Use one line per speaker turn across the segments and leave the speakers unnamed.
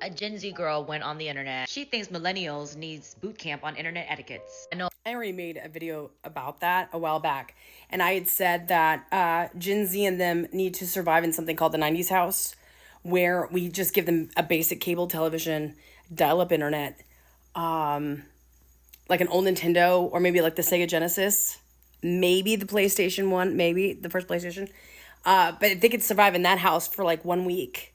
A Gen Z girl went on the internet. She thinks millennials needs boot camp on internet etiquettes. I know.
I already made a video about that a while back, and I had said that Gen Z and them need to survive in something called the 90s house, where we just give them a basic cable television, dial up internet, like an old Nintendo, or maybe like the Sega Genesis, maybe the PlayStation 1, maybe the first PlayStation. But if they could survive in that house for like 1 week,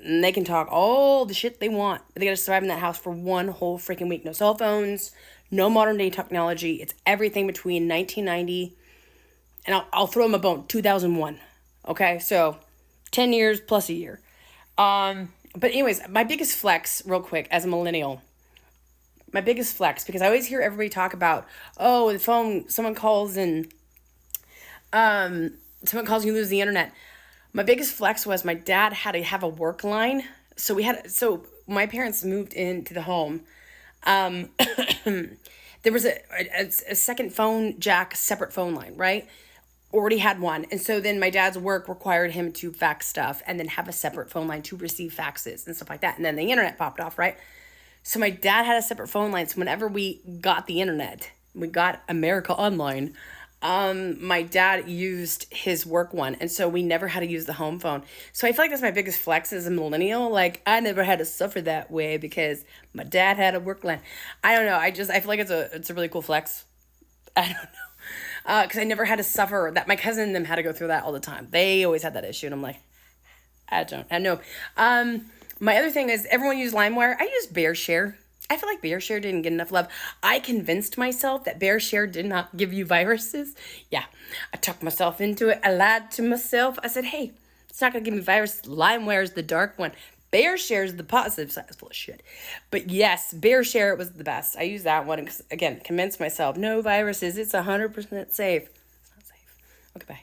and they can talk all the shit they want, but they gotta survive in that house for one whole freaking week. No cell phones, no modern day technology. It's everything between 1990 and I'll throw them a bone, 2001. Okay, so 10 years plus a year. But anyways, my biggest flex, real quick, as a millennial, my biggest flex, because I always hear everybody talk about, oh, the phone, someone calls, you lose the internet. My biggest flex was my dad had to have a work line. So my parents moved into the home. There was a second phone jack, separate phone line, right? Already had one. And so then my dad's work required him to fax stuff and then have a separate phone line to receive faxes and stuff like that. And then the internet popped off, right? So my dad had a separate phone line. So whenever we got the internet, we got America Online. My dad used his work one, and so we never had to use the home phone. So I feel like that's my biggest flex as a millennial. Like I never had to suffer that way because my dad had a work line. I don't know. I feel like it's a really cool flex. I don't know. Because I never had to suffer that. My cousin and them had to go through that all the time. They always had that issue, and I'm like, I know. My other thing is everyone used LimeWire. I use BearShare. I feel like BearShare didn't get enough love. I convinced myself that BearShare did not give you viruses. Yeah, I talked myself into it. I lied to myself. I said, hey, it's not going to give me viruses. LimeWire is the dark one. BearShare is the positive side. It's full of shit. But yes, BearShare was the best. I used that one. Again, convinced myself, no viruses. It's 100% safe. It's not safe. Okay, bye.